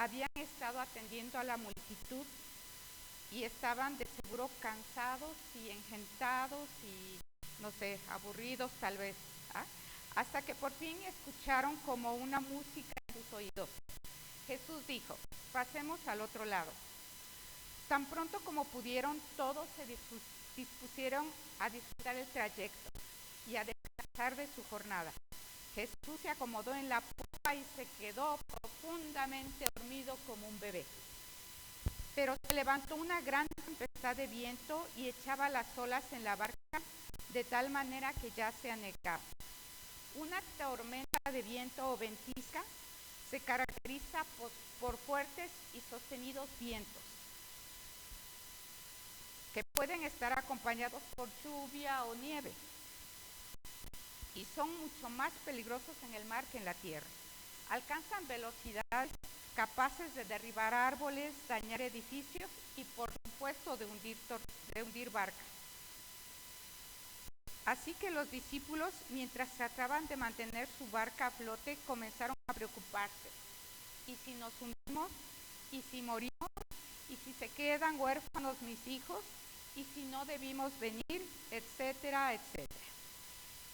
habían estado atendiendo a la multitud y estaban de seguro cansados y engentados y, no sé, aburridos tal vez, ¿ah? Hasta que por fin escucharon como una música en sus oídos. Jesús dijo: pasemos al otro lado. Tan pronto como pudieron, todos se dispusieron a disfrutar el trayecto y a descansar de su jornada. Jesús se acomodó en la popa y se quedó profundamente dormido como un bebé. Pero se levantó una gran tempestad de viento y echaba las olas en la barca de tal manera que ya se anegaba. Una tormenta de viento o ventisca se caracteriza por fuertes y sostenidos vientos, que pueden estar acompañados por lluvia o nieve, y son mucho más peligrosos en el mar que en la tierra. Alcanzan velocidades capaces de derribar árboles, dañar edificios y, por supuesto, de hundir barcas. Así que los discípulos, mientras trataban de mantener su barca a flote, comenzaron a preocuparse. ¿Y si nos hundimos? ¿Y si morimos? ¿Y si se quedan huérfanos mis hijos? ¿Y si no debimos venir? Etcétera, etcétera.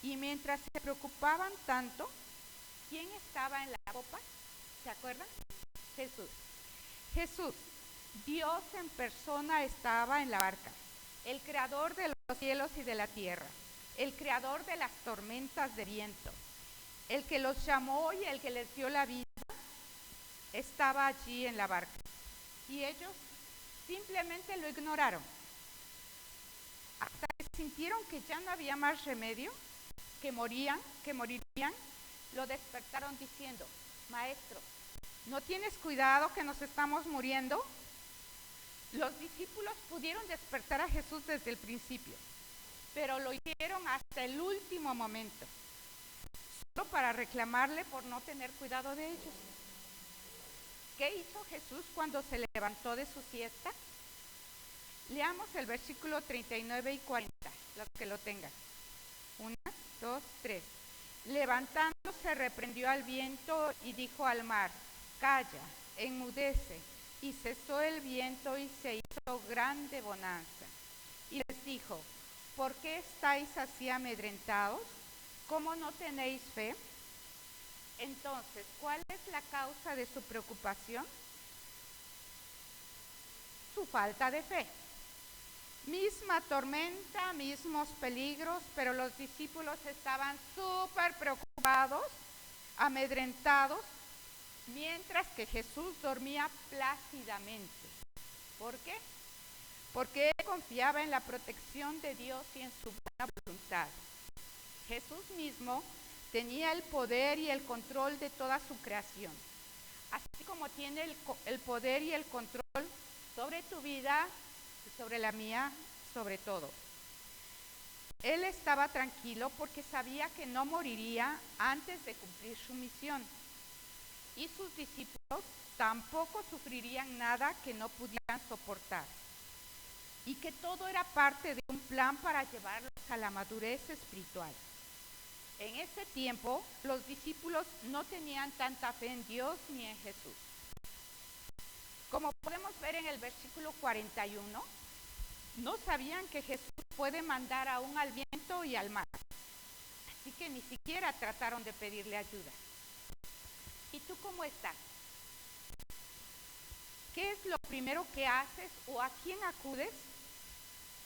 Y mientras se preocupaban tanto, ¿quién estaba en la popa? ¿Se acuerdan? Jesús. Jesús, Dios en persona, estaba en la barca, el creador de los cielos y de la tierra, el creador de las tormentas de viento, el que los llamó y el que les dio la vida, estaba allí en la barca. Y ellos simplemente lo ignoraron. Hasta que sintieron que ya no había más remedio, que morirían, lo despertaron diciendo: Maestro, ¿no tienes cuidado que nos estamos muriendo? Los discípulos pudieron despertar a Jesús desde el principio, pero lo hicieron hasta el último momento, solo para reclamarle por no tener cuidado de ellos. ¿Qué hizo Jesús cuando se levantó de su siesta? Leamos el versículo 39 y 40, los que lo tengan. 1, 2, 3. Levantándose, reprendió al viento y dijo al mar: calla, enmudece. Y cesó el viento y se hizo grande bonanza. Y les dijo: ¿por qué estáis así amedrentados? ¿Cómo no tenéis fe? Entonces, ¿cuál es la causa de su preocupación? Su falta de fe. Misma tormenta, mismos peligros, pero los discípulos estaban súper preocupados, amedrentados, mientras que Jesús dormía plácidamente. ¿Por qué? Porque él confiaba en la protección de Dios y en su buena voluntad. Jesús mismo tenía el poder y el control de toda su creación, así como tiene el poder y el control sobre tu vida y sobre la mía, sobre todo. Él estaba tranquilo porque sabía que no moriría antes de cumplir su misión, y sus discípulos tampoco sufrirían nada que no pudieran soportar, y que todo era parte de un plan para llevarlos a la madurez espiritual. En ese tiempo, los discípulos no tenían tanta fe en Dios ni en Jesús. Como podemos ver en el versículo 41, no sabían que Jesús puede mandar aún al viento y al mar, así que ni siquiera trataron de pedirle ayuda. ¿Y tú cómo estás? ¿Qué es lo primero que haces o a quién acudes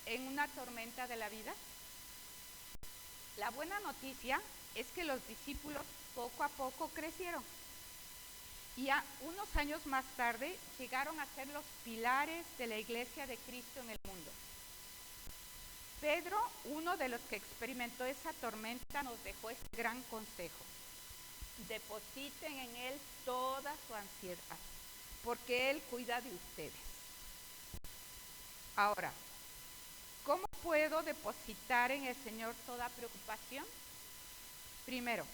en una tormenta de la vida? La buena noticia es que los discípulos poco a poco crecieron y unos años más tarde llegaron a ser los pilares de la Iglesia de Cristo en el mundo. Pedro, uno de los que experimentó esa tormenta, nos dejó este gran consejo: depositen en Él toda su ansiedad, porque Él cuida de ustedes. Ahora, ¿cómo puedo depositar en el Señor toda preocupación? Primero,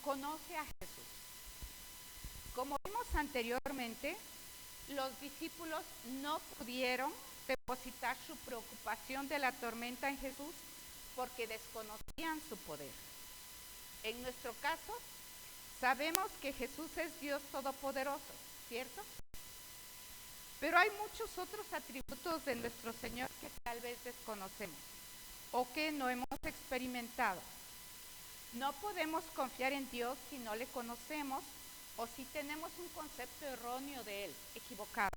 conoce a Jesús. Como vimos anteriormente, los discípulos no pudieron depositar su preocupación de la tormenta en Jesús porque desconocían su poder. En nuestro caso, Sabemos que Jesús es Dios Todopoderoso, ¿cierto? Pero hay muchos otros atributos de nuestro Señor que tal vez desconocemos o que no hemos experimentado. No podemos confiar en Dios si no le conocemos o si tenemos un concepto erróneo de Él, equivocado.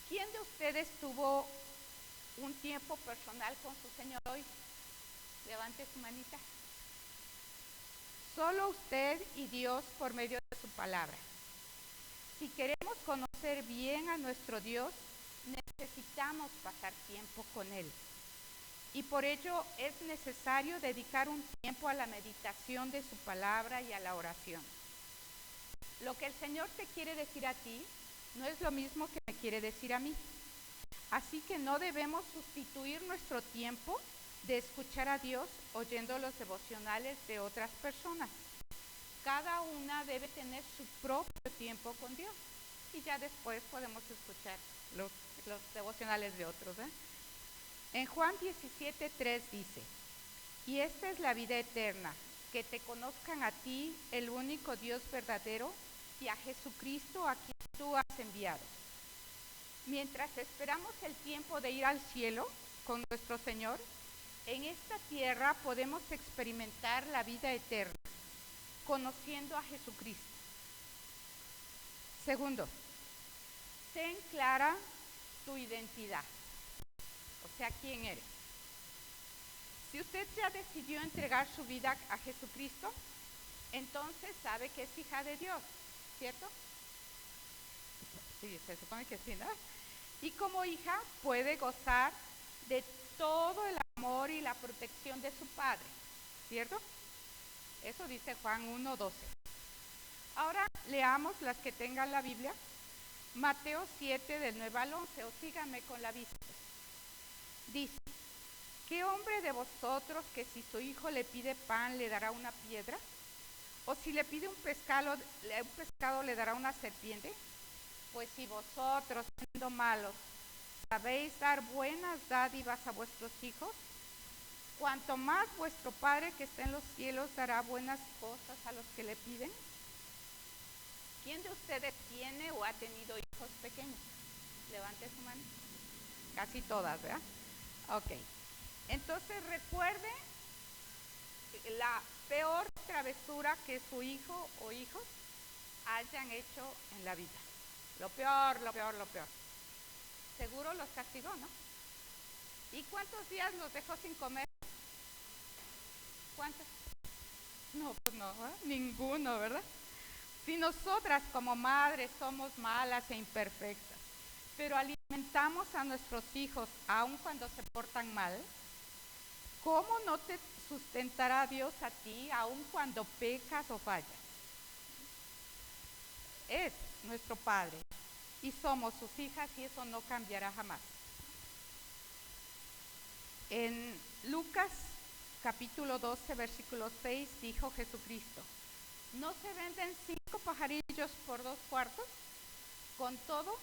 ¿Quién de ustedes tuvo un tiempo personal con su Señor hoy? Levante su manita. Solo usted y Dios por medio de su palabra. Si queremos conocer bien a nuestro Dios, necesitamos pasar tiempo con Él. Y por ello es necesario dedicar un tiempo a la meditación de su palabra y a la oración. Lo que el Señor te quiere decir a ti no es lo mismo que me quiere decir a mí. Así que no debemos sustituir nuestro tiempo de escuchar a Dios oyendo los devocionales de otras personas. Cada una debe tener su propio tiempo con Dios y ya después podemos escuchar los devocionales de otros. En Juan 17:3 dice: y esta es la vida eterna, que te conozcan a ti, el único Dios verdadero, y a Jesucristo a quien tú has enviado. Mientras esperamos el tiempo de ir al cielo con nuestro Señor, en esta tierra podemos experimentar la vida eterna, conociendo a Jesucristo. Segundo, ten clara tu identidad, o sea, quién eres. Si usted ya decidió entregar su vida a Jesucristo, entonces sabe que es hija de Dios, ¿cierto? Sí, se supone que sí, ¿no? Y como hija puede gozar de todo el amor y la protección de su padre, ¿cierto? Eso dice Juan 1:12. Ahora leamos las que tengan la Biblia. Mateo 7 del 9 al 11, o síganme con la vista. Dice: ¿qué hombre de vosotros que si su hijo le pide pan le dará una piedra? ¿O si le pide un pescado le dará una serpiente? Pues si vosotros, siendo malos, sabéis dar buenas dádivas a vuestros hijos, cuanto más vuestro Padre que está en los cielos dará buenas cosas a los que le piden. ¿Quién de ustedes tiene o ha tenido hijos pequeños? Levante su mano. Casi todas, ¿verdad? Ok. Entonces recuerde la peor travesura que su hijo o hijos hayan hecho en la vida. Lo peor. Seguro los castigó, ¿no? ¿Y cuántos días los dejó sin comer? ¿Cuántos? No, pues no, ¿eh? Ninguno, ¿verdad? Si nosotras como madres somos malas e imperfectas, pero alimentamos a nuestros hijos aun cuando se portan mal, ¿cómo no te sustentará Dios a ti aun cuando pecas o fallas? Es nuestro Padre y somos sus hijas y eso no cambiará jamás. En Lucas capítulo 12, versículo 6 dijo Jesucristo: ¿no se venden 5 pajarillos por 2 cuartos? Con todo,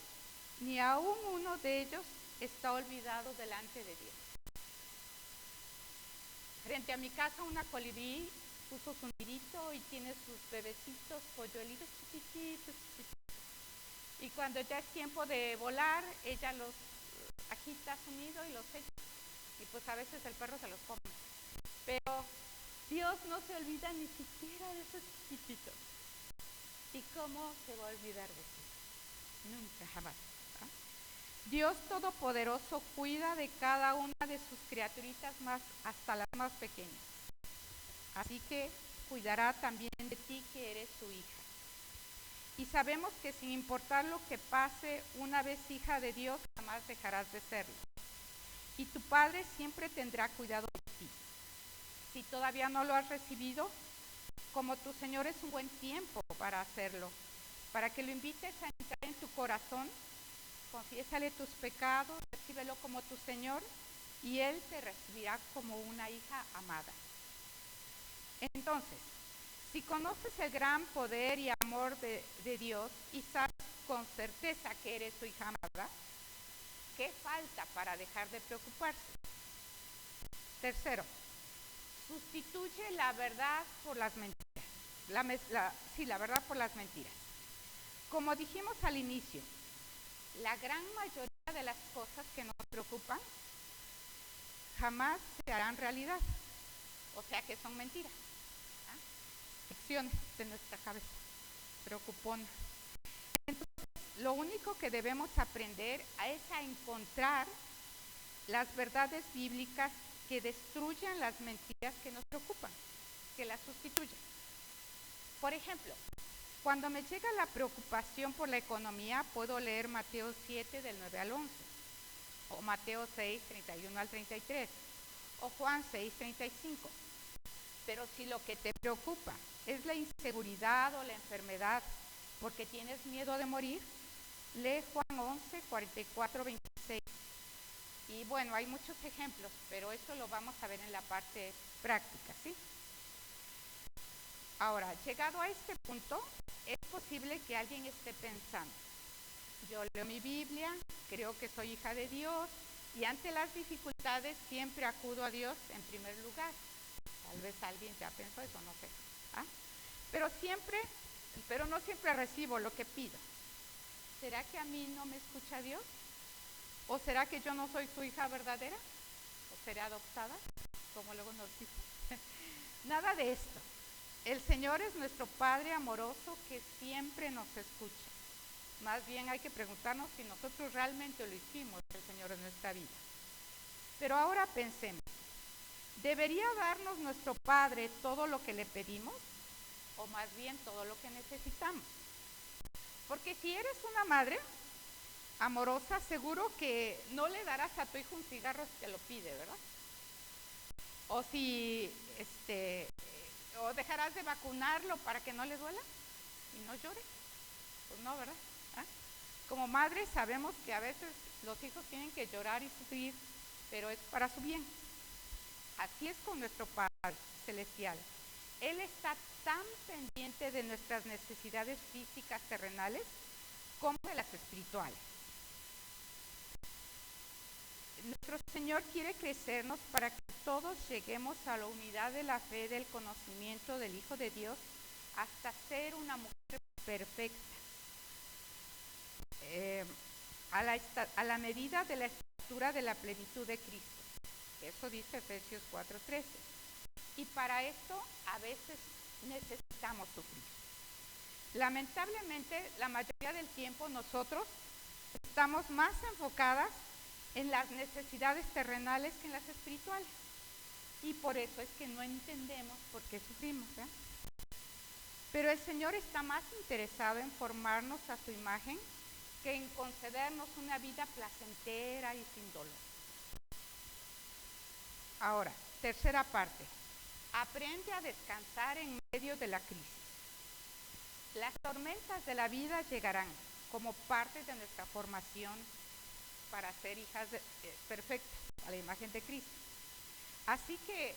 ni aún uno de ellos está olvidado delante de Dios. Frente a mi casa una colibrí puso su nidito y tiene sus bebecitos, polluelitos chiquititos. Y cuando ya es tiempo de volar, ella los agita a su nido y los echa. Y pues a veces el perro se los come. Pero Dios no se olvida ni siquiera de esos chiquititos. ¿Y cómo se va a olvidar de ti? Nunca, jamás. ¿Ah? Dios Todopoderoso cuida de cada una de sus criaturitas más, hasta las más pequeñas. Así que cuidará también de ti que eres su hija. Y sabemos que sin importar lo que pase, una vez hija de Dios, jamás dejarás de serlo. Y tu Padre siempre tendrá cuidado de ti. Si todavía no lo has recibido, como tu Señor, es un buen tiempo para hacerlo, para que lo invites a entrar en tu corazón, confiésale tus pecados, recíbelo como tu Señor y Él te recibirá como una hija amada. Entonces, si conoces el gran poder y amor de Dios y sabes con certeza que eres su hija amada, ¿qué falta para dejar de preocuparse? Tercero, sustituye la verdad por las mentiras. la verdad por las mentiras. Como dijimos al inicio, la gran mayoría de las cosas que nos preocupan jamás se harán realidad, o sea que son mentiras, ficciones de nuestra cabeza, preocupona. Entonces, lo único que debemos aprender es a encontrar las verdades bíblicas que destruyan las mentiras que nos preocupan, que las sustituyan. Por ejemplo, cuando me llega la preocupación por la economía, puedo leer Mateo 7 del 9 al 11, o Mateo 6, 31 al 33, o Juan 6, 35. Pero si lo que te preocupa es la inseguridad o la enfermedad porque tienes miedo de morir, lee Juan 11, 44, 26. Y bueno, hay muchos ejemplos, pero eso lo vamos a ver en la parte práctica, ¿sí? Ahora, llegado a este punto, es posible que alguien esté pensando, yo leo mi Biblia, creo que soy hija de Dios y ante las dificultades siempre acudo a Dios en primer lugar. Tal vez alguien ya pensó eso, no sé. Pero no siempre recibo lo que pido. ¿Será que a mí no me escucha Dios? ¿O será que yo no soy su hija verdadera? ¿O seré adoptada? Como luego nos dicen. Nada de esto. El Señor es nuestro Padre amoroso que siempre nos escucha. Más bien hay que preguntarnos si nosotros realmente lo hicimos, el Señor en nuestra vida. Pero ahora pensemos, ¿debería darnos nuestro Padre todo lo que le pedimos? ¿O más bien todo lo que necesitamos? Porque si eres una madre amorosa, seguro que no le darás a tu hijo un cigarro si te lo pide, ¿verdad? O si, o dejarás de vacunarlo para que no le duela y no llore. Pues no, ¿verdad? Como madres sabemos que a veces los hijos tienen que llorar y sufrir, pero es para su bien. Así es con nuestro Padre Celestial. Él está tan pendiente de nuestras necesidades físicas terrenales como de las espirituales. Nuestro Señor quiere crecernos para que todos lleguemos a la unidad de la fe, del conocimiento del Hijo de Dios, hasta ser una mujer perfecta, a la medida de la estatura de la plenitud de Cristo. Eso dice Efesios 4:13. Y para esto a veces necesitamos sufrir. Lamentablemente, la mayoría del tiempo nosotros estamos más enfocadas en las necesidades terrenales que en las espirituales. Y por eso es que no entendemos por qué sufrimos, ¿eh? Pero el Señor está más interesado en formarnos a su imagen que en concedernos una vida placentera y sin dolor. Ahora, tercera parte. Aprende a descansar en medio de la crisis. Las tormentas de la vida llegarán como parte de nuestra formación para ser hijas perfectas, a la imagen de Cristo. Así que,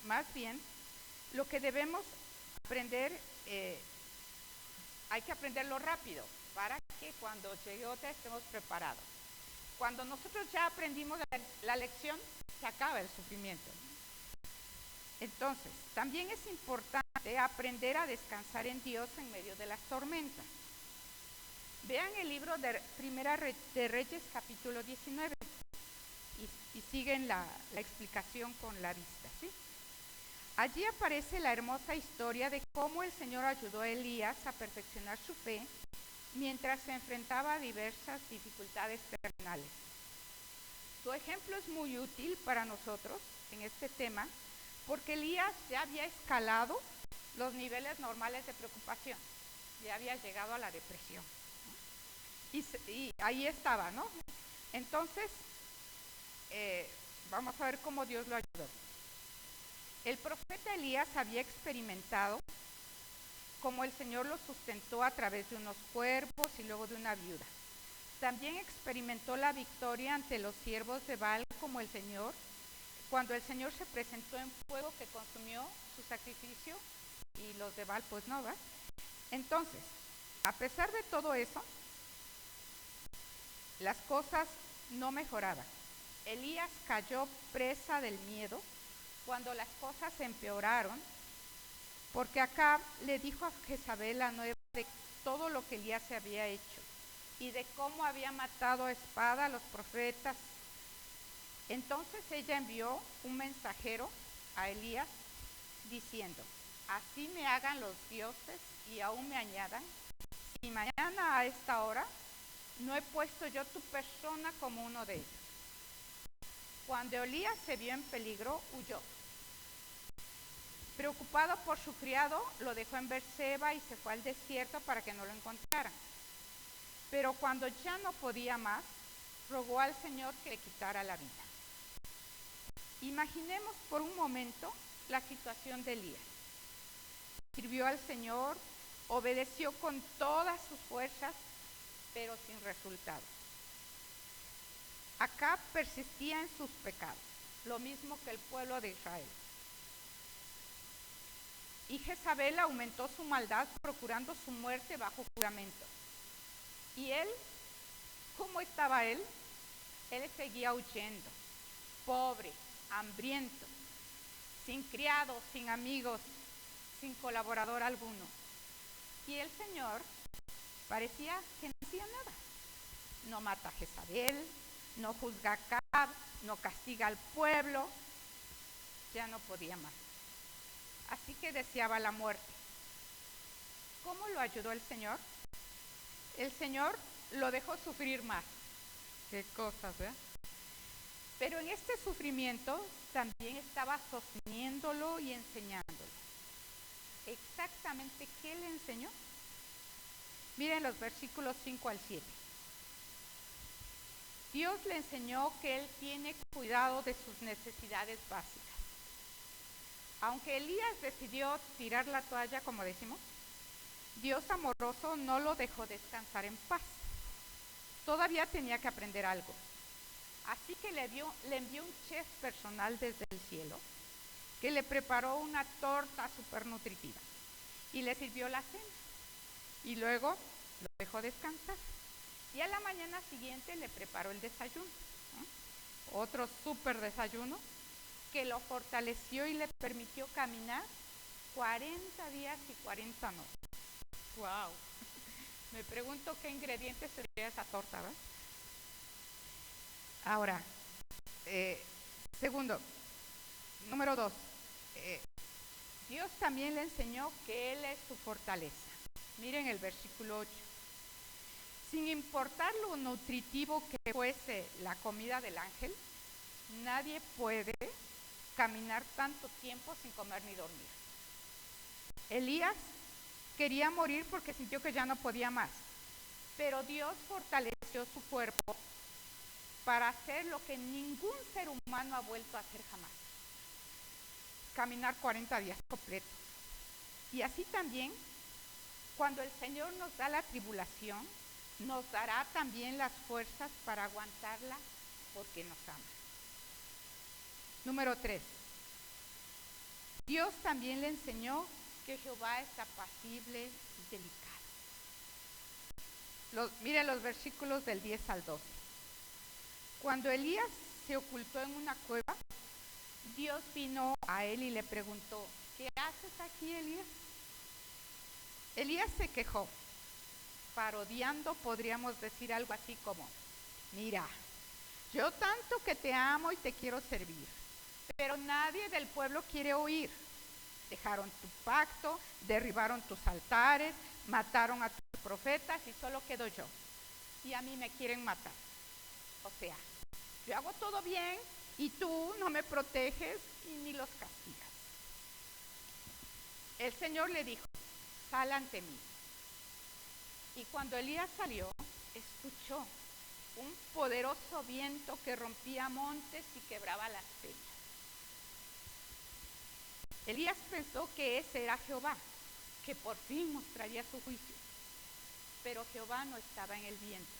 más bien, lo que debemos aprender, hay que aprenderlo rápido, para que cuando llegue otra estemos preparados. Cuando nosotros ya aprendimos la lección, se acaba el sufrimiento. Entonces, también es importante aprender a descansar en Dios en medio de las tormentas. Vean el libro de Primera de Reyes, capítulo 19, y siguen la explicación con la vista, ¿sí? Allí aparece la hermosa historia de cómo el Señor ayudó a Elías a perfeccionar su fe mientras se enfrentaba a diversas dificultades terrenales. Su ejemplo es muy útil para nosotros en este tema, porque Elías ya había escalado los niveles normales de preocupación, ya había llegado a la depresión, ¿no? Y ahí estaba, ¿no? Entonces, vamos a ver cómo Dios lo ayudó. El profeta Elías había experimentado cómo el Señor lo sustentó a través de unos cuervos y luego de una viuda. También experimentó la victoria ante los siervos de Baal como el Señor, cuando el Señor se presentó en fuego que consumió su sacrificio y los de Baal pues no, ¿verdad? Entonces, a pesar de todo eso, las cosas no mejoraban. Elías cayó presa del miedo cuando las cosas empeoraron porque Acab le dijo a Jezabel la nueva de todo lo que Elías se había hecho y de cómo había matado a espada a los profetas. Entonces ella envió un mensajero a Elías diciendo: así me hagan los dioses y aún me añadan, si mañana a esta hora no he puesto yo tu persona como uno de ellos. Cuando Elías se vio en peligro, huyó. Preocupado por su criado, lo dejó en Berseba y se fue al desierto para que no lo encontraran. Pero cuando ya no podía más, rogó al Señor que le quitara la vida. Imaginemos por un momento la situación de Elías. Sirvió al Señor, obedeció con todas sus fuerzas, pero sin resultado. Acab persistía en sus pecados, lo mismo que el pueblo de Israel. Y Jezabel aumentó su maldad procurando su muerte bajo juramento. Y él, ¿cómo estaba él? Él seguía huyendo, pobre, hambriento, sin criados, sin amigos, sin colaborador alguno. Y el Señor parecía que no hacía nada. No mata a Jezabel, no juzga a Acab, no castiga al pueblo. Ya no podía más. Así que deseaba la muerte. ¿Cómo lo ayudó el Señor? El Señor lo dejó sufrir más. Qué cosas, ¿eh? Pero en este sufrimiento también estaba sosteniéndolo y enseñándolo. ¿Exactamente qué le enseñó? Miren los versículos 5 al 7. Dios le enseñó que Él tiene cuidado de sus necesidades básicas. Aunque Elías decidió tirar la toalla, como decimos, Dios amoroso no lo dejó descansar en paz. Todavía tenía que aprender algo. Así que le envió un chef personal desde el cielo que le preparó una torta súper nutritiva y le sirvió la cena. Y luego lo dejó descansar. Y a la mañana siguiente le preparó el desayuno, ¿no? Otro súper desayuno que lo fortaleció y le permitió caminar 40 días y 40 noches. ¡Wow! Me pregunto qué ingredientes sería esa torta, ¿verdad? Ahora, número 2, Dios también le enseñó que Él es su fortaleza. Miren el versículo 8. Sin importar lo nutritivo que fuese la comida del ángel, nadie puede caminar tanto tiempo sin comer ni dormir. Elías quería morir porque sintió que ya no podía más, pero Dios fortaleció su cuerpo para hacer lo que ningún ser humano ha vuelto a hacer jamás: caminar 40 días completos. Y así también, cuando el Señor nos da la tribulación, nos dará también las fuerzas para aguantarla porque nos ama. Número 3. Dios también le enseñó que Jehová es apacible y delicado. Miren los versículos del 10 al 12. Cuando Elías se ocultó en una cueva, Dios vino a él y le preguntó: ¿qué haces aquí, Elías? Elías se quejó. Parodiando, podríamos decir algo así como: mira, yo tanto que te amo y te quiero servir, pero nadie del pueblo quiere oír. Dejaron tu pacto, derribaron tus altares, mataron a tus profetas y solo quedo yo. Y a mí me quieren matar. O sea, yo hago todo bien y tú no me proteges y ni los castigas. El Señor le dijo: sal ante mí. Y cuando Elías salió, escuchó un poderoso viento que rompía montes y quebraba las peñas. Elías pensó que ese era Jehová, que por fin mostraría su juicio. Pero Jehová no estaba en el viento.